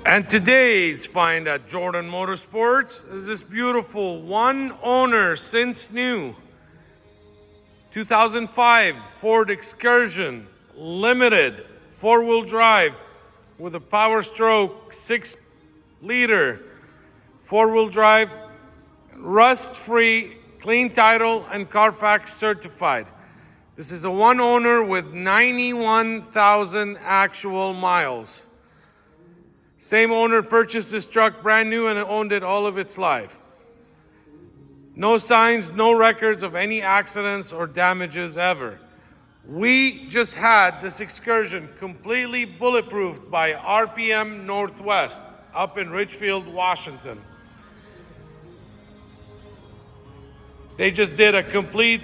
And today's find at Jordan Motorsports is this beautiful one owner since new 2005 Ford Excursion Limited 4-wheel drive with a Powerstroke 6-liter 4-wheel drive, rust-free, clean title, and CARFAX certified. This is a one owner with 91,000 actual miles. Same owner purchased this truck brand new and owned it all of its life. No signs, no records of any accidents or damages ever. We just had this Excursion completely bulletproofed by RPM Northwest up in Richfield, Washington. They just did a complete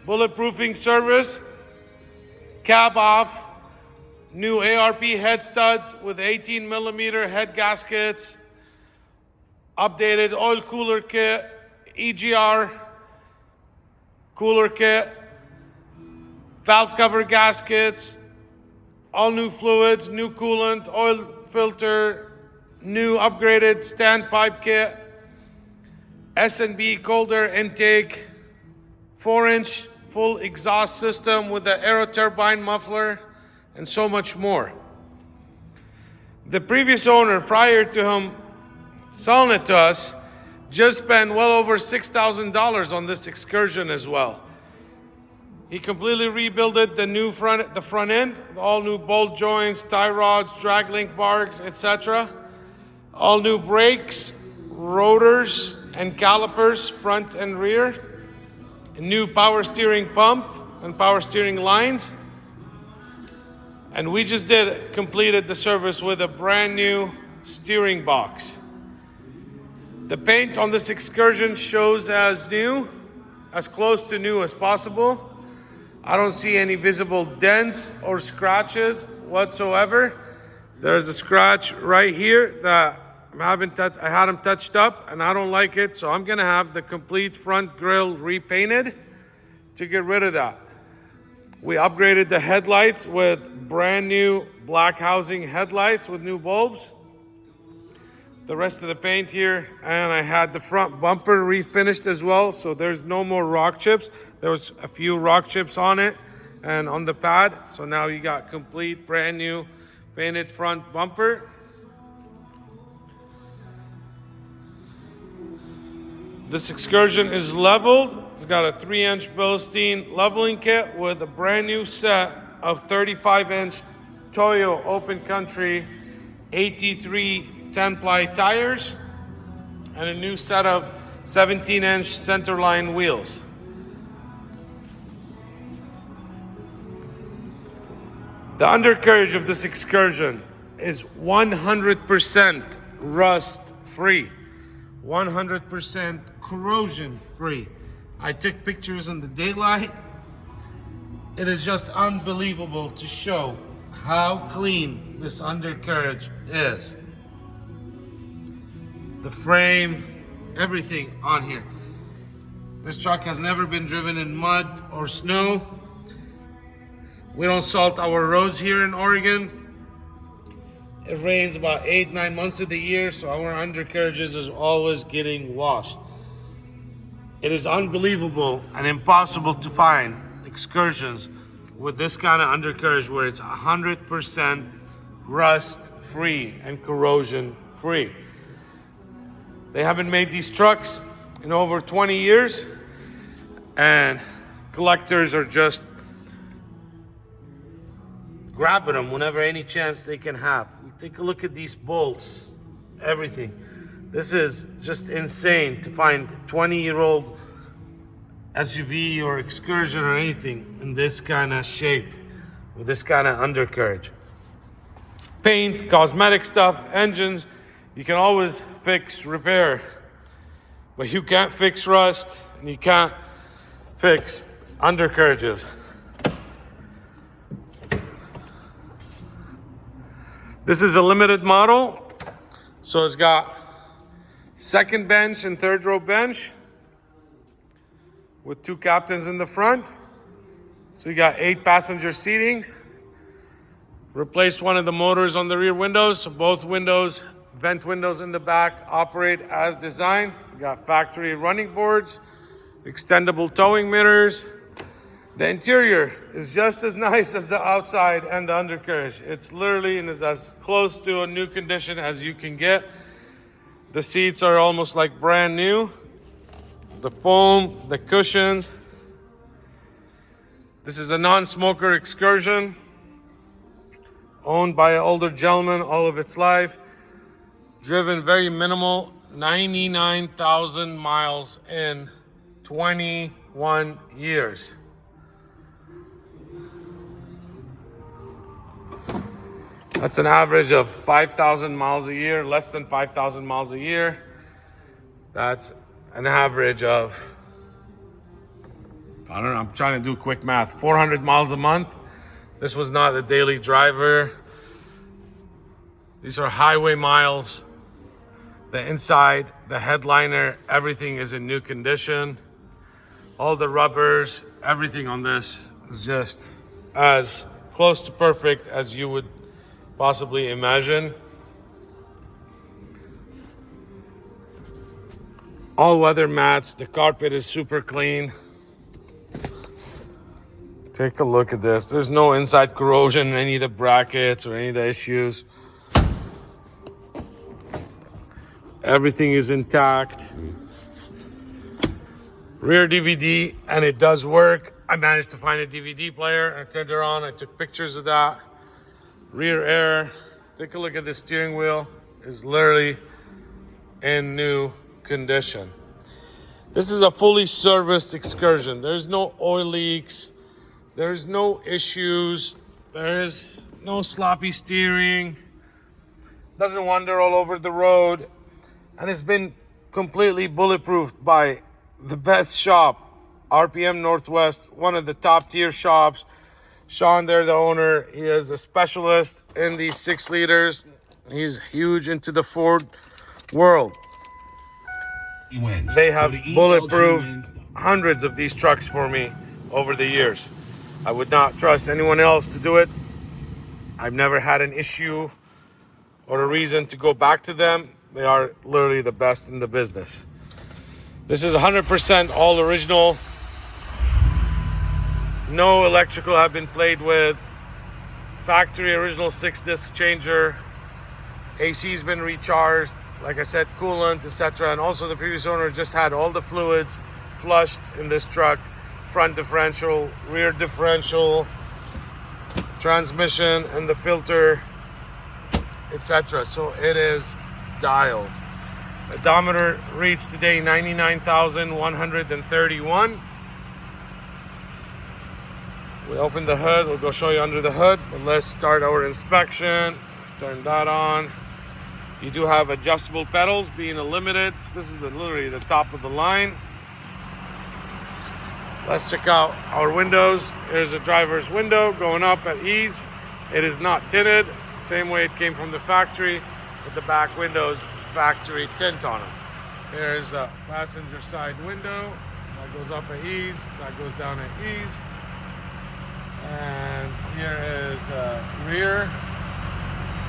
bulletproofing service, cab off, new ARP head studs with 18mm head gaskets, updated oil cooler kit, EGR cooler kit, valve cover gaskets, all new fluids, new coolant, oil filter, new upgraded standpipe kit, S&B cold air intake, 4-inch full exhaust system with the AEROTURBINE muffler, and so much more. The previous owner, prior to him selling it to us, just spent well over $6,000 on this Excursion as well. He completely rebuilt the front end, all new bolt joints, tie rods, drag link bars, etc. All new brakes, rotors, and calipers, front and rear. A new power steering pump and power steering lines. And we just completed the service with a brand new steering box. The paint on this Excursion shows as new, as close to new as possible. I don't see any visible dents or scratches whatsoever. There's a scratch right here that I had them touched up and I don't like it, so I'm gonna have the complete front grille repainted to get rid of that. We upgraded the headlights with brand new black housing headlights with new bulbs. The rest of the paint here, and I had the front bumper refinished as well, so there's no more rock chips. There was a few rock chips on it and on the pad, so now you got complete brand new painted front bumper. This Excursion is leveled. It's got a 3-inch BILSTEIN leveling kit with a brand new set of 35-inch TOYO Open Country 83 10-ply tires and a new set of 17-inch centerline wheels. The undercarriage of this Excursion is 100% rust-free, 100% corrosion-free. I took pictures in the daylight. It is just unbelievable to show how clean this undercarriage is. The frame, everything on here. This truck has never been driven in mud or snow. We don't salt our roads here in Oregon. It rains about 8-9 months of the year, so our undercarriages is always getting washed. It is unbelievable and impossible to find Excursions with this kind of undercarriage where it's 100% rust-free and corrosion-free. They haven't made these trucks in over 20 years, and collectors are just grabbing them whenever any chance they can have. Take a look at these bolts, everything. This is just insane to find 20-year-old SUV or Excursion or anything in this kind of shape with this kind of undercarriage. Paint, cosmetic stuff, engines, you can always fix, repair, but you can't fix rust and you can't fix undercarriages. This is a limited model, so it's got second bench and third row bench with 2 captains in the front. So you got 8 passenger seatings. Replaced one of the motors on the rear windows, so both windows vent windows in the back operate as designed. We got factory running boards, extendable towing mirrors. The interior is just as nice as the outside and the undercarriage. It's literally and is as close to a new condition as you can get. The seats are almost like brand new. The foam, the cushions. This is a non-smoker Excursion, owned by an older gentleman all of its life. Driven very minimal, 99,000 miles in 21 years. That's an average of 5,000 miles a year, less than 5,000 miles a year. That's an average of, I don't know, I'm trying to do quick math, 400 miles a month. This was not a daily driver. These are highway miles. The inside, the headliner, everything is in new condition. All the rubbers, everything on this is just as close to perfect as you would possibly imagine. All weather mats. The carpet is super clean. Take a look at this. There's no inside corrosion in any of the brackets or any of the issues. Everything is intact. Rear DVD, and it does work. I managed to find a DVD player. I turned it on. I took pictures of that. Rear air. Take a look at the steering wheel. It's literally in new condition. This is a fully serviced Excursion. There's no oil leaks. There's no issues. There is no sloppy steering. Doesn't wander all over the road. And it's been completely bulletproofed by the best shop, RPM Northwest, one of the top tier shops. Sean, they're the owner. He is a specialist in these 6 liters. He's huge into the Ford world. They have bulletproofed hundreds of these trucks for me over the years. I would not trust anyone else to do it. I've never had an issue or a reason to go back to them. They are literally the best in the business. This is 100% all original. No electrical have been played with. Factory original 6-disc changer. AC's been recharged. Like I said, coolant, etc. And also the previous owner just had all the fluids flushed in this truck. Front differential, rear differential, transmission, and the filter, etc. So it is dialed. Odometer reads today 99,131. We open the hood. We'll go show you under the hood. But let's start our inspection. Let's turn that on. You do have adjustable pedals, being a limited. This is literally the top of the line. Let's check out our windows. Here's a driver's window going up at ease. It is not tinted. It's the same way it came from the factory, with the back windows factory tint on them. Here's a passenger side window. That goes up at ease. That goes down at ease. And here is the rear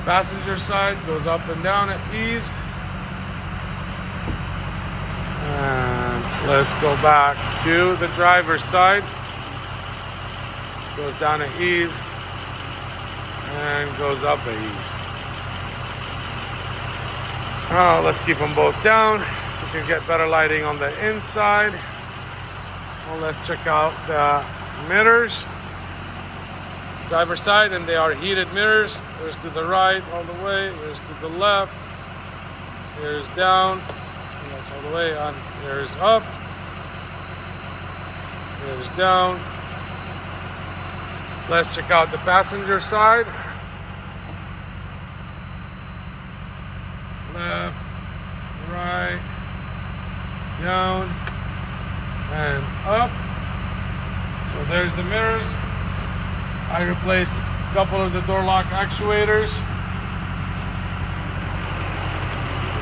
passenger side, goes up and down at ease. And let's go back to the driver's side. Goes down at ease and goes up at ease. Oh, let's keep them both down so we can get better lighting on the inside. Well, let's check out the mirrors. Driver's side, and they are heated mirrors. There's to the right all the way, there's to the left, here's down, and that's all the way on, here's up, here's down. Let's check out the passenger side. Left, right, down, and up. So there's the mirrors. I replaced a couple of the door lock actuators.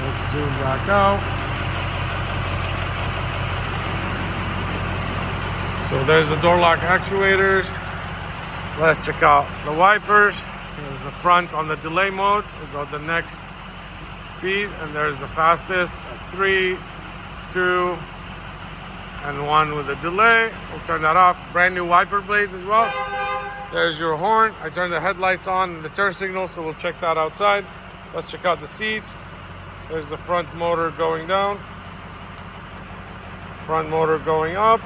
Let's zoom back out. So there's the door lock actuators. Let's check out the wipers. Here's the front on the delay mode. We'll go to the next speed, and there's the fastest. That's 3, 2, and 1 with a delay. We'll turn that off. Brand new wiper blades as well. There's your horn. I turned the headlights on and the turn signal, so we'll check that outside. Let's check out the seats. There's the front motor going down. Front motor going up.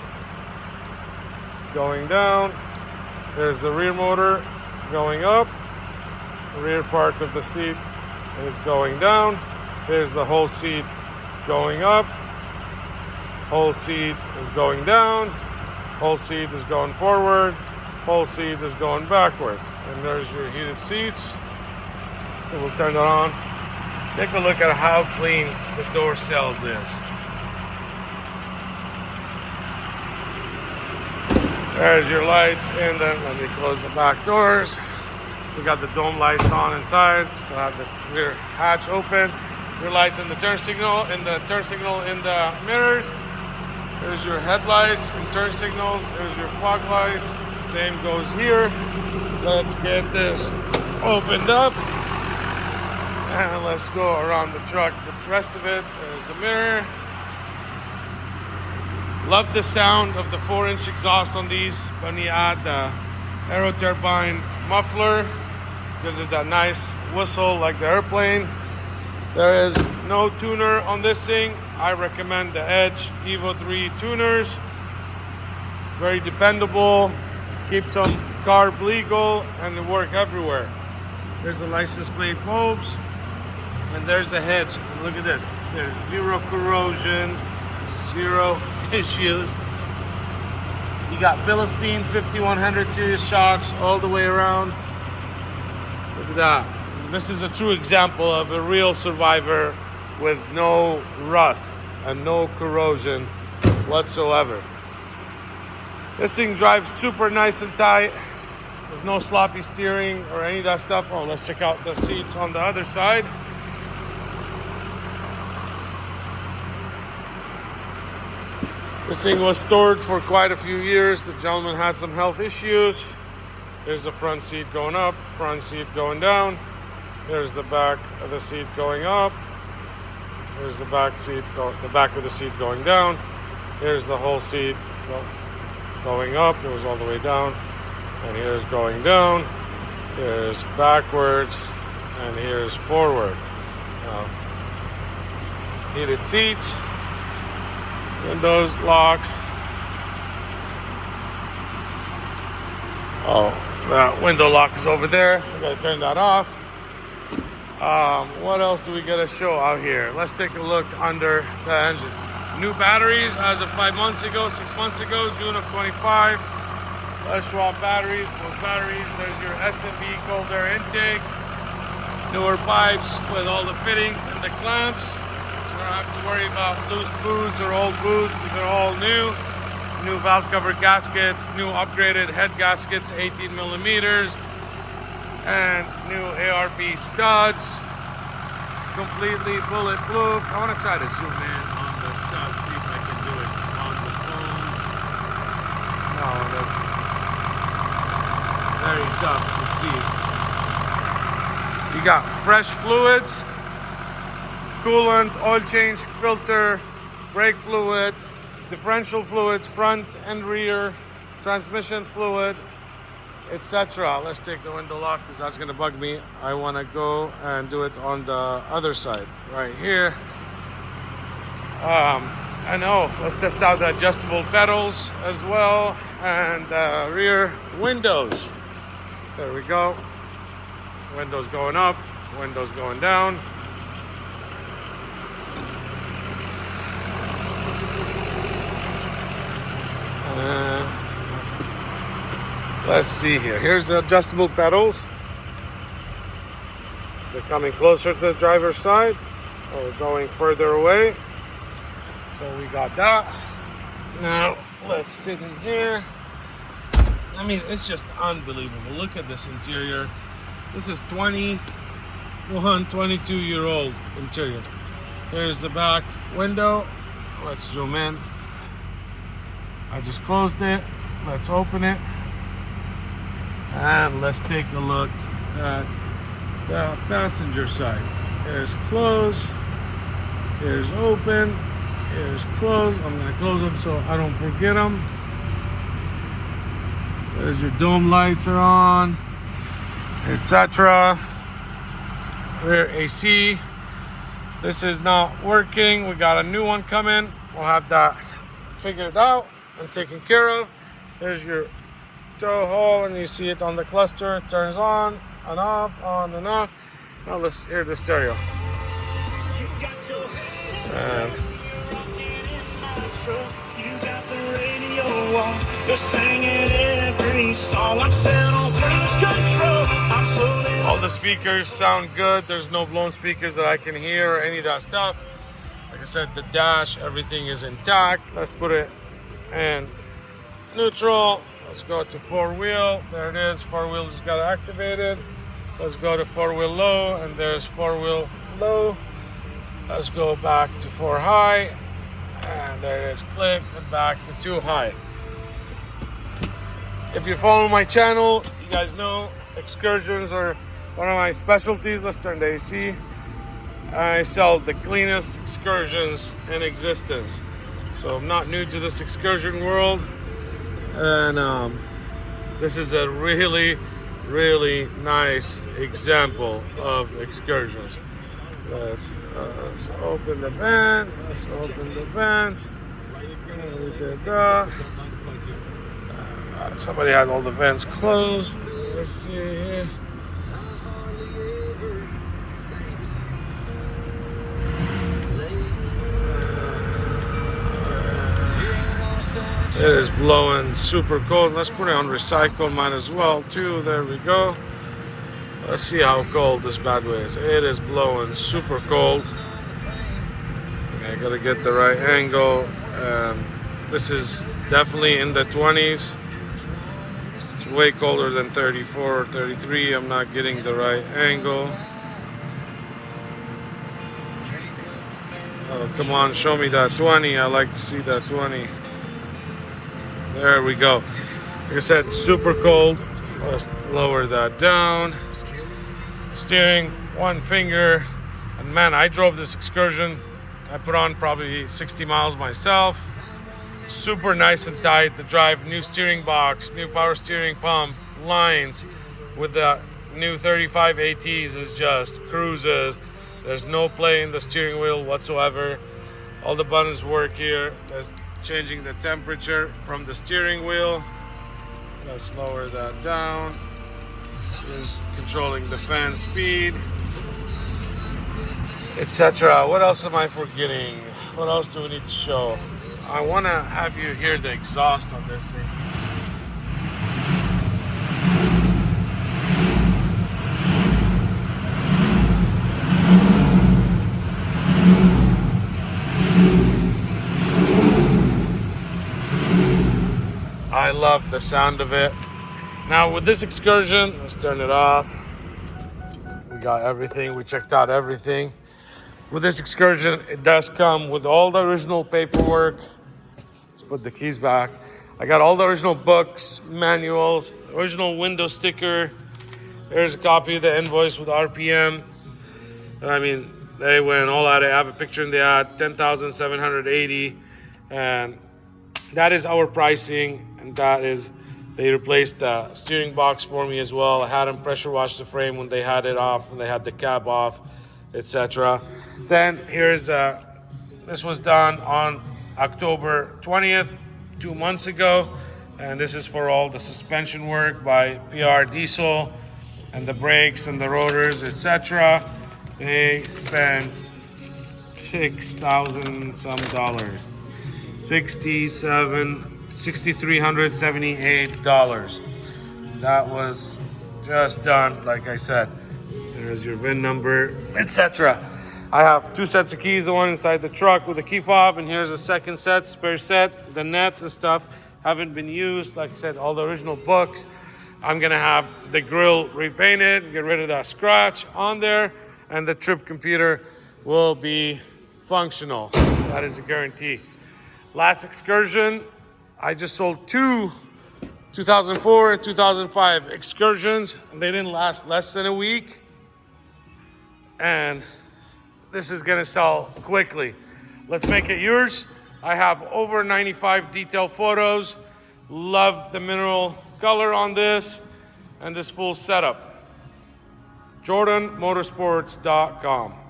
Going down. There's the rear motor going up. The rear part of the seat is going down. There's the whole seat going up. Whole seat is going down. Whole seat is going forward. Whole seat is going backwards. And there's your heated seats. So we'll turn that on. Take a look at how clean the door cells is. There's your lights, and then let me close the back doors. We got the dome lights on inside. Still have the rear hatch open. Your lights in the turn signal, in the mirrors. There's your headlights and turn signals. There's your fog lights. Same goes here. Let's get this opened up. And let's go around the truck. The rest of it, there's the mirror. Love the sound of the 4-inch exhaust on these when you add the AEROTURBINE muffler. Gives it that nice whistle like the airplane. There is no tuner on this thing. I recommend the Edge Evo 3 tuners. Very dependable. Keeps them carb legal and they work everywhere. There's the license plate bulbs. And there's the hedge. And look at this. There's zero corrosion, zero issues. You got BILSTEIN 5100 series shocks all the way around. Look at that. This is a true example of a real survivor with no rust and no corrosion whatsoever. This thing drives super nice and tight. There's no sloppy steering or any of that stuff. Oh, let's check out the seats on the other side. This thing was stored for quite a few years. The gentleman had some health issues. There's the front seat going up, front seat going down. There's the back of the seat going up. There's the back of the seat going down. Here's the whole seat going up. It was all the way down. And here's going down. Here's backwards. And here's forward. Heated seats. Windows, locks. Oh, that window lock is over there. We gotta turn that off. What else do we gotta show out here? Let's take a look under the engine. New batteries as of 5 months ago, 6 months ago, June of 25. Let's swap batteries. Those batteries, there's your SMB cold air intake. Newer pipes with all the fittings and the clamps. You don't have to worry about loose boots or old boots. These are all new. New valve cover gaskets, new upgraded head gaskets, 18 millimeters, and new ARP studs. Completely bulletproof. I want to try to zoom in on the studs, see if I can do it on the phone. No, that's very tough to see. You got fresh fluids. Coolant, oil change, filter, brake fluid, differential fluids, front and rear, transmission fluid, etc. Let's take the window lock because that's going to bug me. I want to go and do it on the other side, right here. And let's test out the adjustable pedals as well and rear windows. There we go. Windows going up, windows going down. Let's see here. Here's the adjustable pedals. They're coming closer to the driver's side. Oh, we're going further away. So we got that. Now let's sit in here. I mean, it's just unbelievable. Look at this interior. This is 22-year-old interior. There's the back window. Let's zoom in. I just closed it. Let's open it. And let's take a look at the passenger side. Here's close. Here's open. Here's close. I'm gonna close them so I don't forget them. There's your dome lights are on, etc. Rear AC. This is not working. We got a new one coming. We'll have that figured out and taken care of. There's your tow haul, and you see it on the cluster. It turns on and off, on and off. Now let's hear the stereo. And all the speakers sound good. There's no blown speakers that I can hear or any of that stuff. Like I said, the dash, everything is intact. Let's put it in neutral. Let's go to 4-wheel. There it is. 4-wheel just got activated. Let's go to 4-wheel low, and there's 4-wheel low. Let's go back to 4 high, and there it is. Click and back to 2 high. If you follow my channel, you guys know excursions are one of my specialties. Let's turn the AC. I sell the cleanest excursions in existence. So I'm not new to this excursion world. And this is a really, really nice example of excursions. Let's open the van. Let's open the vents. We did that. Somebody had all the vents closed. Let's see here. It is blowing super cold. Let's put it on recycle, might as well too. There we go. Let's see how cold this bad boy is. It is blowing super cold. I gotta get the right angle. This is definitely in the 20s. It's way colder than 34 or 33. I'm not getting the right angle. Oh, come on, show me that 20. I like to see that 20. There we go. Like I said, super cold. Let's lower that down. Steering, one finger. And man, I drove this excursion. I put on probably 60 miles myself. Super nice and tight. The drive, new steering box, new power steering pump, lines with the new 35 ATs is just cruises. There's no play in the steering wheel whatsoever. All the buttons work here. There's changing the temperature from the steering wheel. Let's lower that down. Just controlling the fan speed, etc. What else am I forgetting? What else do we need to show? I want to have you hear the exhaust on this thing. I love the sound of it. Now with this excursion, let's turn it off. We got everything, we checked out everything. With this excursion, it does come with all the original paperwork. Let's put the keys back. I got all the original books, manuals, original window sticker. There's a copy of the invoice with RPM. I mean, they went all out. I have a picture in the ad, 10,780. And that is our pricing. And that is, they replaced the steering box for me as well. I had them pressure wash the frame when they had it off, when they had the cap off, etc. Then here's, this was done on October 20th, 2 months ago. And this is for all the suspension work by PR Diesel and the brakes and the rotors, etc. They spent $6,000 some dollars. $6,378. That was just done, like I said. There's your VIN number, etc. I have 2 sets of keys, the one inside the truck with the key fob, and here's a second set, spare set. The net and stuff haven't been used. Like I said, all the original books. I'm gonna have the grill repainted, get rid of that scratch on there, and the trip computer will be functional. That is a guarantee. Last excursion, I just sold 2 2004 and 2005 excursions. They didn't last less than a week. And this is gonna sell quickly. Let's make it yours. I have over 95 detail photos. Love the mineral color on this and this full setup. JordanMotorsports.com.